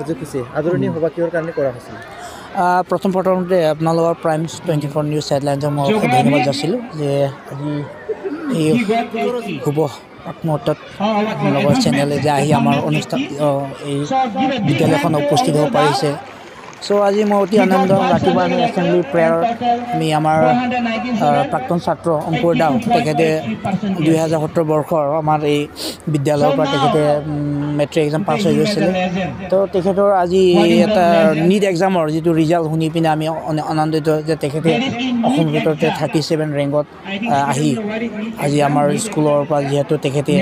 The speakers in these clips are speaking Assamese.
সুযোগ দিছে আদৰণি সভা কিহৰ কাৰণে কৰা হৈছিল প্ৰথমতে আপোনালোকৰ Prime24 নিউজ হেডলাইনছক মই ধন্যবাদ যাচিলোঁ যে আজি এই শুভ মুহূৰ্তত আপোনালোকৰ চেনেলে যে আহি আমাৰ অনুষ্ঠান এই বিদ্যালয়খন উপস্থিত হ'ব পাৰিছে চ' আজি মই অতি আনন্দ ৰাতিপুৱা আমি এছেম্বলি প্ৰেয়াৰত আমি আমাৰ প্ৰাক্তন ছাত্ৰ অংকুৰ দাও তেখেতে 2017 বৰ্ষৰ আমাৰ এই বিদ্যালয়ৰ পৰা তেখেতে মেট্ৰিক এক্সাম পাছ হৈ গৈছিলে তো তেখেতৰ আজি এটা নীট এক্সামৰ যিটো ৰিজাল্ট শুনি পিনে আমি আনন্দিত যে তেখেতে অসমৰ ভিতৰতে 37 ৰেংকত আহি আজি আমাৰ স্কুলৰ পৰা যিহেতু তেখেতে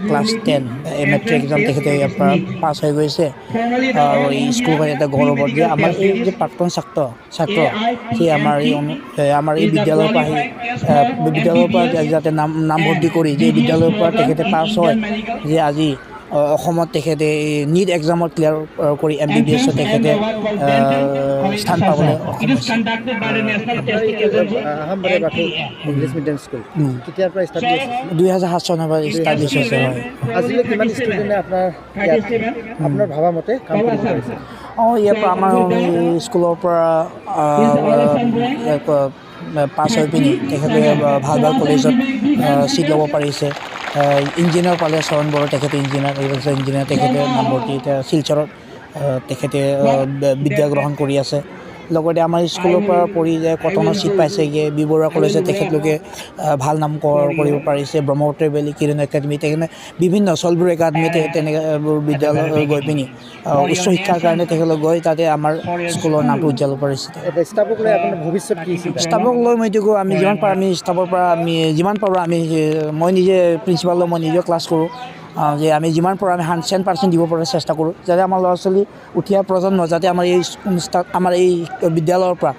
ক্লাছ 10 মেট্ৰিক এক্সাম তেখেতে ইয়াৰ পৰা পাছ হৈ গৈছে আৰু এই স্কুলখন এটা গৌৰৱৰ যে আমাৰ এই যে প্ৰাক্তন ছাত্ৰ সেই আমাৰ এই বিদ্যালয়ৰ পৰা যাতে নামভৰ্তি কৰি যে বিদ্যালয়ৰ পৰা তেখেতে পাছ হয় যে আজি অসমত তেখেতে নীট এক্সামত ক্লিয়াৰ কৰি MBBS তেখেতে স্থান পাবলৈ ইংলিছ মিডিয়াম স্কুল কেতিয়াৰ পৰা ষ্টাৰ্ট হৈছে 2007 চনৰ পৰা ষ্টাব্লিছ হৈছে হয় আজিলৈ কিমান ষ্টুডেণ্টে আপোনাৰ ভাবা মতে কাম কৰিব পাৰিছে ইয়াৰ পৰা আমাৰ স্কুলৰ পৰা পাছ হৈ পিনি তেখেতে ভাল কলেজত চিট ল'ব পাৰিছে ইঞ্জিনিয়াৰ পালে চৰণ বড়ো তেখেতে ইঞ্জিনিয়াৰ তেখেতে নামভৰ্তি এতিয়া শিলচৰত তেখেতে বিদ্যা গ্ৰহণ কৰি আছে লগতে আমাৰ স্কুলৰ পৰা পঢ়ি যায় কটনৰ চিট পাইছেগৈ বি বৰুৱা কলেজত তেখেতলোকে ভাল নাম কৰিব পাৰিছে ব্ৰহ্মপুত্ৰ ভেলী কিৰণ একাডেমি তেখেতে বিভিন্ন চলবুৰ একাডেমিতে তেনেকৈ বিদ্যালয় গৈ পিনি উচ্চ শিক্ষাৰ কাৰণে তেখেতলোক গৈ তাতে আমাৰ স্কুলৰ নামটো উজ্জ্বল কৰিছে ষ্টাফক লৈ আপোনাৰ ভৱিষ্যত কি ষ্টাফক লৈ মই এইটো আমি যিমান পাৰোঁ আমি ষ্টাফৰ পৰা আমি যিমান পাৰোঁ আমি মই নিজে প্ৰিন্সিপালক মই নিজে ক্লাছ কৰোঁ যে আমি যিমান পাৰোঁ আমি 100% দিব পৰা চেষ্টা কৰোঁ যাতে আমাৰ ল'ৰা ছোৱালী উঠি অহা প্ৰজন্ম যাতে আমাৰ এই বিদ্যালয়ৰ পৰা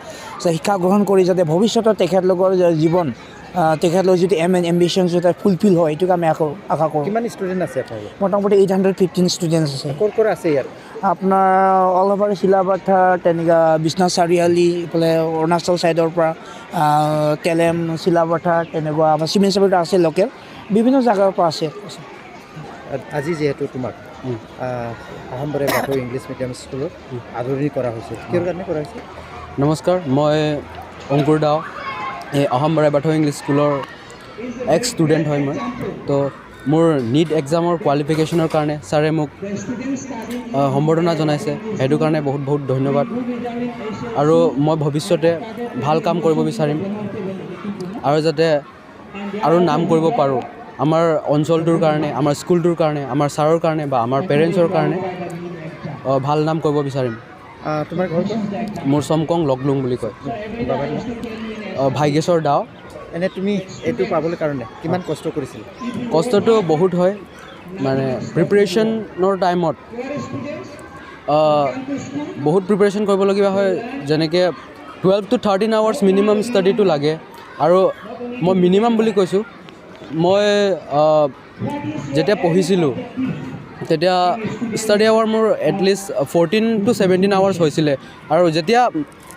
শিক্ষা গ্ৰহণ কৰি যাতে ভৱিষ্যতৰ তেখেতলোকৰ জীৱন তেখেতলোকৰ যিটো এম্বিশ্যন যাতে ফুলফিল হয় এইটোকে আমি আশা কৰোঁ কিমান ষ্টুডেণ্ট আছে আপোনালোকৰ মোটামুটি 815 ষ্টুডেণ্টছ আছে ক'ৰ আছে ইয়াত আপোনাৰ অল অভাৰ চিলাপাথা তেনেকুৱা বিশ্বনাথ চাৰিআলি এইফালে অৰুণাচল ছাইডৰ পৰা তেলেম চিলাপাথা তেনেকুৱা আমাৰ চিমেণ্ট চাপৰিত আছে লোকেল বিভিন্ন জেগাৰ পৰা আছে আজি যিহেতু তোমাক আহোমবাৰে বাথৌ ইংলিছ মিডিয়াম স্কুলত আদৰণি কৰা হৈছে কিহৰ কাৰণে কৰা হৈছে নমস্কাৰ মই অংকুৰ দাও এই আহোমবাৰে বাথৌ ইংলিছ স্কুলৰ এক্স ষ্টুডেণ্ট হয় মই তো মোৰ নীট এক্সামৰ কোৱালিফিকেশ্যনৰ কাৰণে ছাৰে মোক সম্বৰ্ধনা জনাইছে সেইটো কাৰণে বহুত বহুত ধন্যবাদ আৰু মই ভৱিষ্যতে ভাল কাম কৰিব বিচাৰিম আৰু যাতে আৰু নাম কৰিব পাৰোঁ আমাৰ অঞ্চলটোৰ কাৰণে আমাৰ স্কুলটোৰ কাৰণে আমাৰ ছাৰৰ কাৰণে বা আমাৰ পেৰেণ্টছৰ কাৰণে ভাল নাম কৰিব বিচাৰিম তোমাৰ ঘৰ মোৰ চমকং লগলুং বুলি কয় ভাগ্যেশ্বৰ দাও এনে তুমি এইটো পাবলৈ কাৰণে কিমান কষ্ট কৰিছিল কষ্টটো বহুত হয় মানে প্ৰিপেৰেশ্যনৰ টাইমত বহুত প্ৰিপেৰেশ্যন কৰিবলগীয়া হয় যেনেকৈ 12 to 13 আৱাৰ্ছ মিনিমাম ষ্টাডিটো লাগে আৰু মই মিনিমাম বুলি কৈছোঁ মই যেতিয়া পঢ়িছিলোঁ তেতিয়া ষ্টাডি আৱাৰ মোৰ এটলিষ্ট 14 to 17 আৱাৰ্ছ হৈছিলে আৰু যেতিয়া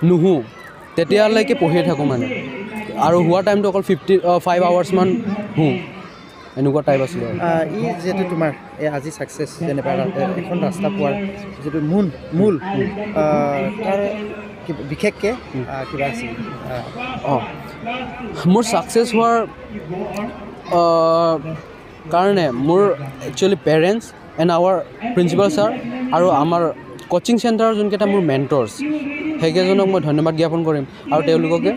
নুহোঁ তেতিয়ালৈকে পঢ়িয়ে থাকোঁ মানে আৰু হোৱা টাইমটো অকল 5 আৱাৰ্ছমান হওঁ এনেকুৱা টাইপ আছিলে ই যিহেতু তোমাৰ এই আজি ছাকচেছ যেনিবা এখন ৰাস্তা পোৱাৰ যিটো মূল তাৰ বিশেষকৈ কিবা আছিল মোৰ ছাকচেছ হোৱাৰ কাৰণে মোৰ actually parents and our principal sir আৰু আমাৰ কোচিং চেণ্টাৰৰ যোনকেইটা মোৰ মেণ্টৰ্ছ সেইকেইজনক মই ধন্যবাদ জ্ঞাপন কৰিম আৰু তেওঁলোককে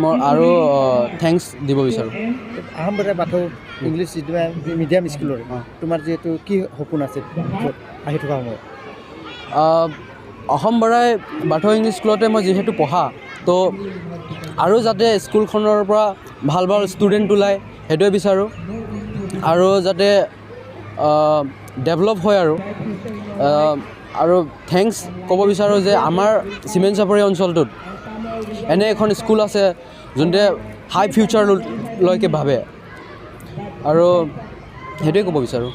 মই আৰু থেংকছ দিব বিচাৰোঁ আহোমবাৰে বাথৌ ইংলিছ মিডিয়াম স্কুলৰ তোমাৰ যিহেতু কি সপোন আছে আহি থকা সময়ত অসমবাৰে বাথৌ ইংলিছ স্কুলতে মই যিহেতু পঢ়া তো আৰু যাতে স্কুলখনৰ পৰা ভাল ভাল ষ্টুডেণ্ট ওলায় সেইটোৱে বিচাৰোঁ আৰু যাতে ডেভেলপ হয় আৰু থেংকছ ক'ব বিচাৰোঁ যে আমাৰ চিমেণ্ট চাপৰি অঞ্চলটোত এনে এখন স্কুল আছে যোনটোৱে হাই ফিউচাৰলৈকে ভাবে আৰু সেইটোৱে ক'ব বিচাৰোঁ